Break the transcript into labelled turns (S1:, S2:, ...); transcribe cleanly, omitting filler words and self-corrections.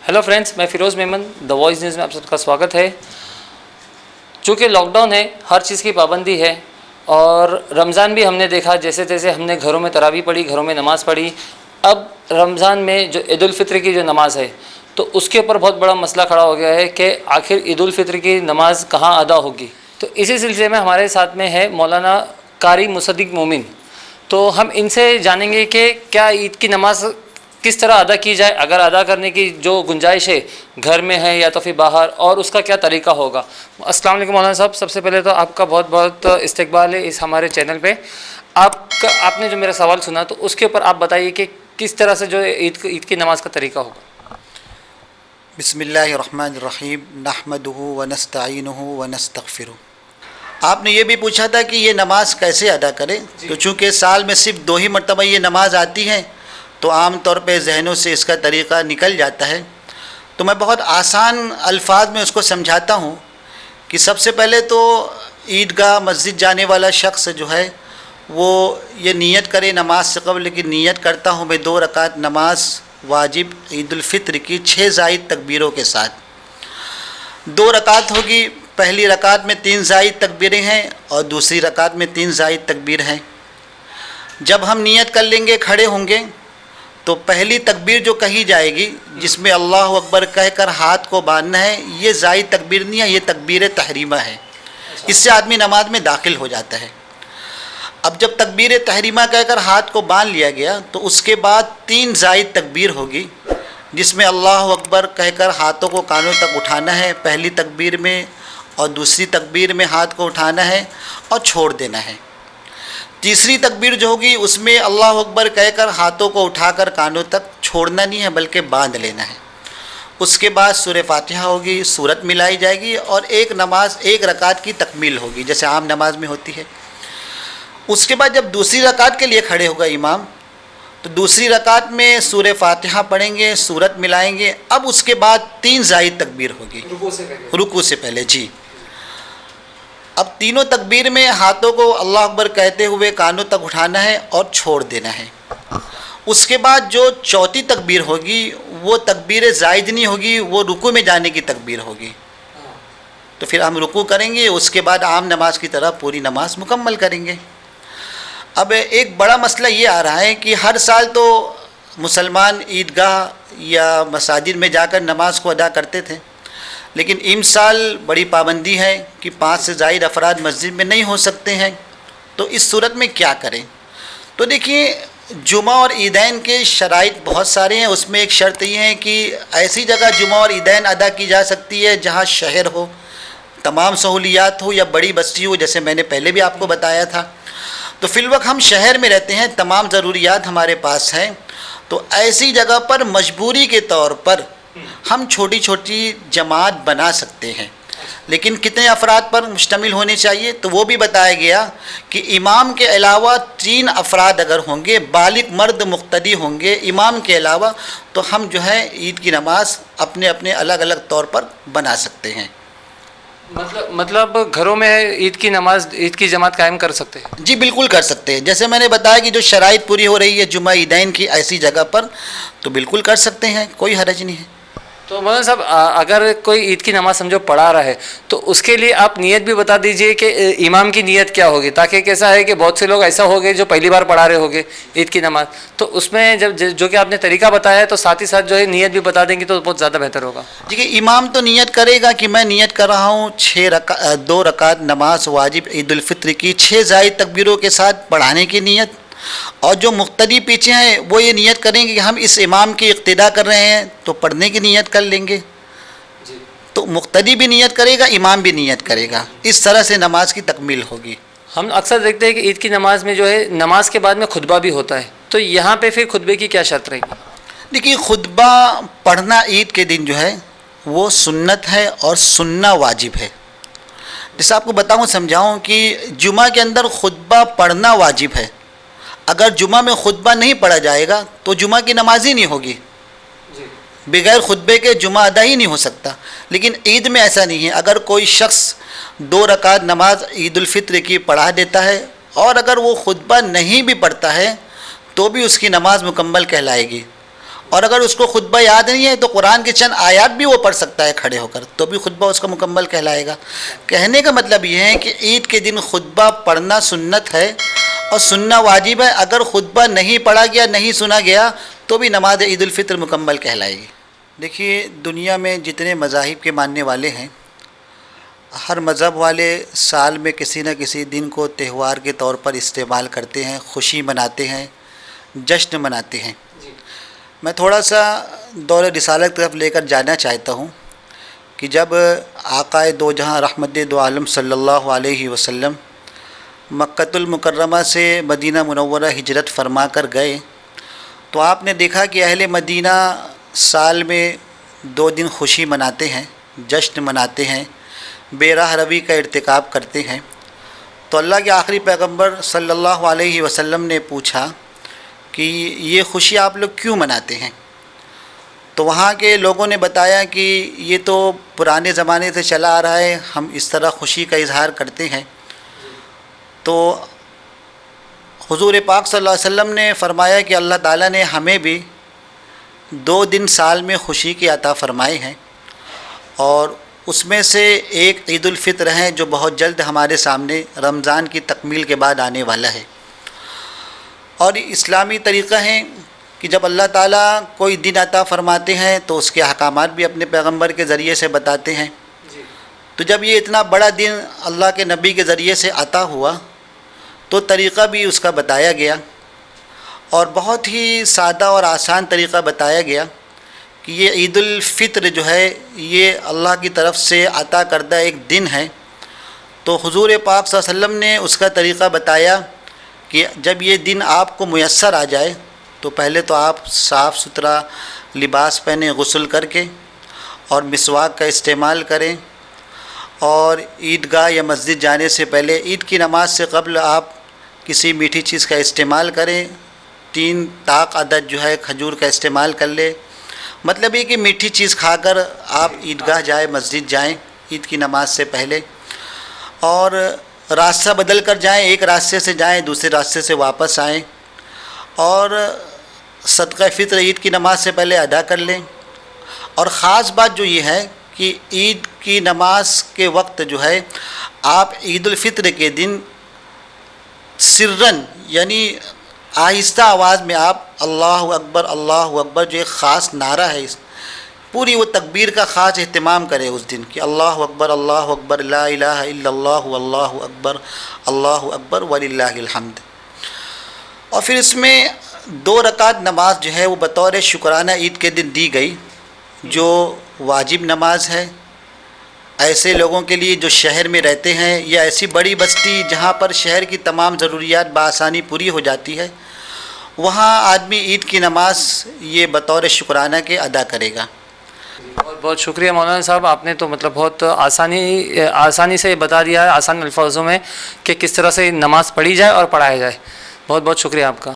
S1: Hello friends, मैं Feroz Memon the voice news में आप सबका स्वागत है। चूँकि लॉकडाउन है, हर चीज़ की पाबंदी है और रमज़ान भी हमने देखा, जैसे तैसे हमने घरों में तरावी पढ़ी, घरों में नमाज़ पढ़ी। अब रमज़ान में जो ईद उल फ़ित्र की जो नमाज़ है, तो उसके ऊपर बहुत बड़ा मसला खड़ा हो गया है कि आखिर ईद उल फ़ित्र की नमाज़ कहाँ अदा होगी। तो इसी सिलसिले में हमारे साथ में है मौलाना कारी मुसद्दिक मोमिन। तो हम इनसे जानेंगे कि क्या ईद की नमाज़ किस तरह अदा की जाए, अगर अदा करने की जो गुंजाइश है घर में है या तो फिर बाहर, और उसका क्या तरीका होगा। अस्सलाम वालेकुम मौलाना साहब, सबसे पहले तो आपका बहुत बहुत इस्तकबाल है इस हमारे चैनल पे। आपने जो मेरा सवाल सुना तो उसके ऊपर आप बताइए कि किस तरह से जो ईद की नमाज़ का तरीका होगा।
S2: बिस्मिल्लाहिर्रहमानिर्रहीम नहमदुहु व नस्तईनुहु व नस्तगफिरुह। आपने ये भी पूछा था कि ये नमाज़ कैसे अदा करें, तो चूँकि साल में सिर्फ 2 ही मरतबा ये नमाज़ आती है तो आम तौर पे जहनों से इसका तरीक़ा निकल जाता है। तो मैं बहुत आसान अल्फाज में उसको समझाता हूँ कि सबसे पहले तो ईदगाह मस्जिद जाने वाला शख्स जो है वो ये नियत करे नमाज से क़ब्ल कि नियत करता हूँ मैं 2 रकात नमाज वाजिब ईद उल फ़ित्र की 6 ज़ायद तकबीरों के साथ। 2 रकात होगी, पहली रकात में 3 ज़ायद तकबीरें हैं और दूसरी रकात में 3 ज़ायद तकबीर हैं। जब हम नियत कर लेंगे, खड़े होंगे, तो पहली तकबीर जो कही जाएगी जिसमें अल्लाह अकबर कहकर हाथ को बांधना है, ये ज़ायद तकबीर नहीं है, ये तकबीर तहरीमा है। इससे आदमी नमाज में दाखिल हो जाता है। अब जब तकबीर तहरीमा कहकर हाथ को बांध लिया गया तो उसके बाद 3 ज़ायद तकबीर होगी जिसमें अल्लाह अकबर कहकर हाथों को कानों तक उठाना है पहली तकबीर में, और दूसरी तकबीर में हाथ को उठाना है और छोड़ देना है। तीसरी तकबीर जो होगी उसमें अल्लाह अकबर कहकर हाथों को उठाकर कानों तक छोड़ना नहीं है बल्कि बांध लेना है। उसके बाद सूरह फातिहा होगी, सूरत मिलाई जाएगी और एक रकात की तकमील होगी जैसे आम नमाज में होती है। उसके बाद जब दूसरी रकात के लिए खड़े होगा इमाम, तो दूसरी रकात में सूरह फातिहा पढ़ेंगे, सूरत मिलाएंगे। अब उसके बाद 3 ज़ायद तकबीर होगी रुकू से पहले जी। अब तीनों तकबीर में हाथों को अल्लाह अकबर कहते हुए कानों तक उठाना है और छोड़ देना है। उसके बाद जो चौथी तकबीर होगी वो तकबीर ज़ायद नहीं होगी, वो रुकू में जाने की तकबीर होगी। तो फिर हम रुकू करेंगे, उसके बाद आम नमाज की तरह पूरी नमाज मुकम्मल करेंगे। अब एक बड़ा मसला ये आ रहा है कि हर साल तो मुसलमान ईदगाह या मसाजिद में जाकर नमाज को अदा करते थे, लेकिन इस साल बड़ी पाबंदी है कि 5 से ज़ायद अफराद मस्जिद में नहीं हो सकते हैं। तो इस सूरत में क्या करें? तो देखिए, जुमा और ईदैन के शराइत बहुत सारे हैं। उसमें एक शर्त ये है कि ऐसी जगह जुमा और ईदैन अदा की जा सकती है जहाँ शहर हो, तमाम सहूलियात हो, या बड़ी बस्ती हो, जैसे मैंने पहले भी आपको बताया था। तो फिलवक्त हम शहर में रहते हैं, तमाम ज़रूरियात हमारे पास हैं, तो ऐसी जगह पर मजबूरी के तौर पर हम छोटी छोटी जमात बना सकते हैं। लेकिन कितने अफराद पर मुश्तमिल होने चाहिए, तो वो भी बताया गया कि इमाम के अलावा 3 अफराद अगर होंगे, बालिग मर्द मुक्तदी होंगे इमाम के अलावा, तो हम जो है ईद की नमाज अपने अपने अलग अलग तौर पर बना सकते हैं।
S1: मतलब घरों में ईद की नमाज, ईद की जमात कायम कर सकते हैं? जी
S2: बिल्कुल कर सकते हैं। जैसे मैंने बताया कि जो शराइत पूरी हो रही है जुमा ईदैन की ऐसी जगह पर, तो बिल्कुल कर सकते हैं, कोई हरज नहीं है।
S1: तो मौलाना साहब, अगर कोई ईद की नमाज़ समझो पढ़ा रहा है तो उसके लिए आप नियत भी बता दीजिए कि इमाम की नियत क्या होगी, ताकि कैसा है कि बहुत से लोग ऐसा हो गए जो पहली बार पढ़ा रहे होंगे ईद की नमाज़, तो उसमें जब जो कि आपने तरीका बताया है तो साथ ही साथ जो है नियत भी बता देंगे तो बहुत ज़्यादा बेहतर होगा।
S2: देखिए, इमाम तो नियत करेगा कि मैं नियत कर रहा हूँ 2 रकात नमाज वाजिब ईद उल फ़ित्र की 6 ज़ायद तकबीरों के साथ पढ़ाने की नियत, और जो मुक्तदी पीछे हैं वो ये नियत करेंगे कि हम इस इमाम की इक्तिदा कर रहे हैं तो पढ़ने की नियत कर लेंगे। तो मुक्तदी भी नियत करेगा, इमाम भी नियत करेगा, इस तरह से नमाज की तकमील होगी।
S1: हम अक्सर देखते हैं कि ईद की नमाज़ में जो है नमाज के बाद में खुतबा भी होता है, तो यहाँ पे फिर खुतबे की क्या शर्त रहेगी?
S2: देखिए, खुतबा पढ़ना ईद के दिन जो है वो सुन्नत है और सुन्ना वाजिब है। जैसे आपको बताऊँ, समझाऊँ कि जुमा के अंदर खुतबा पढ़ना वाजिब है। अगर जुमा में खुतबा नहीं पढ़ा जाएगा तो जुमा की नमाज ही नहीं होगी, बगैर खुतबे के जुमा अदा ही नहीं हो सकता। लेकिन ईद में ऐसा नहीं है। अगर कोई शख्स 2 रकात नमाज ईद उल फ़ित्र की पढ़ा देता है और अगर वो खुतबा नहीं भी पढ़ता है तो भी उसकी नमाज मुकम्मल कहलाएगी। اور اگر اس کو خطبہ یاد نہیں ہے تو قرآن کے چند آیات بھی وہ پڑھ سکتا ہے کھڑے ہو کر، تو بھی خطبہ اس کا مکمل کہلائے گا۔ کہنے کا مطلب یہ ہے کہ عید کے دن خطبہ پڑھنا سنت ہے اور سننا واجب ہے، اگر خطبہ نہیں پڑھا گیا، نہیں سنا گیا تو بھی نماز عید الفطر مکمل کہلائے گی۔ دیکھیے دنیا میں جتنے مذاہب کے ماننے والے ہیں، ہر مذہب والے سال میں کسی نہ کسی دن کو تہوار کے طور پر استعمال کرتے ہیں، خوشی مناتے ہیں، جشن مناتے ہیں۔ میں تھوڑا سا دور رسالت کی طرف لے کر جانا چاہتا ہوں کہ جب آقائے دو جہاں رحمت دو عالم صلی اللہ علیہ وسلم مکۃ المکرمہ سے مدینہ منورہ ہجرت فرما کر گئے تو آپ نے دیکھا کہ اہل مدینہ سال میں 2 دن خوشی مناتے ہیں، جشن مناتے ہیں، بے راہ روی کا ارتکاب کرتے ہیں۔ تو اللہ کے آخری پیغمبر صلی اللہ علیہ وسلم نے پوچھا کہ یہ خوشی آپ لوگ کیوں مناتے ہیں؟ تو وہاں کے لوگوں نے بتایا کہ یہ تو پرانے زمانے سے چلا آ رہا ہے، ہم اس طرح خوشی کا اظہار کرتے ہیں۔ تو حضور پاک صلی اللہ علیہ وسلم نے فرمایا کہ اللہ تعالیٰ نے ہمیں بھی 2 دن سال میں خوشی کے عطا فرمائے ہیں، اور اس میں سے ایک عید الفطر ہے جو بہت جلد ہمارے سامنے رمضان کی تکمیل کے بعد آنے والا ہے۔ اور اسلامی طریقہ ہے کہ جب اللہ تعالیٰ کوئی دن عطا فرماتے ہیں تو اس کے احکامات بھی اپنے پیغمبر کے ذریعے سے بتاتے ہیں۔ تو جب یہ اتنا بڑا دن اللہ کے نبی کے ذریعے سے عطا ہوا تو طریقہ بھی اس کا بتایا گیا، اور بہت ہی سادہ اور آسان طریقہ بتایا گیا کہ یہ عید الفطر جو ہے یہ اللہ کی طرف سے عطا کردہ ایک دن ہے۔ تو حضور پاک صلی اللہ علیہ وسلم نے اس کا طریقہ بتایا کہ جب یہ دن آپ کو میسر آ جائے تو پہلے تو آپ صاف ستھرا لباس پہنیں، غسل کر کے، اور مسواک کا استعمال کریں، اور عیدگاہ یا مسجد جانے سے پہلے عید کی نماز سے قبل آپ کسی میٹھی چیز کا استعمال کریں، 3 طاق عدد جو ہے کھجور کا استعمال کر لے۔ مطلب یہ کہ میٹھی چیز کھا کر آپ عیدگاہ جائیں، مسجد جائیں عید کی نماز سے پہلے، اور راستہ بدل کر جائیں، ایک راستے سے جائیں دوسرے راستے سے واپس آئیں، اور صدقہ فطر عید کی نماز سے پہلے ادا کر لیں۔ اور خاص بات جو یہ ہے کہ عید کی نماز کے وقت جو ہے آپ عید الفطر کے دن سرن یعنی آہستہ آواز میں آپ اللہ اکبر جو ایک خاص نعرہ ہے، پوری وہ تکبیر کا خاص اہتمام کرے اس دن کہ اللہ اکبر لا الہ الا اللہ اللہ اکبر وللہ الحمد۔ اور پھر اس میں 2 رکعت نماز جو ہے وہ بطور شکرانہ عید کے دن دی گئی، جو واجب نماز ہے ایسے لوگوں کے لیے جو شہر میں رہتے ہیں یا ایسی بڑی بستی جہاں پر شہر کی تمام ضروریات بآسانی پوری ہو جاتی ہے، وہاں آدمی عید کی نماز یہ بطور شکرانہ کے ادا کرے گا۔
S1: بہت بہت شکریہ مولانا صاحب، آپ نے تو مطلب بہت آسانی سے بتا دیا ہے، آسان الفاظوں میں، کہ کس طرح سے نماز پڑھی جائے اور پڑھایا جائے۔ بہت بہت شکریہ آپ کا۔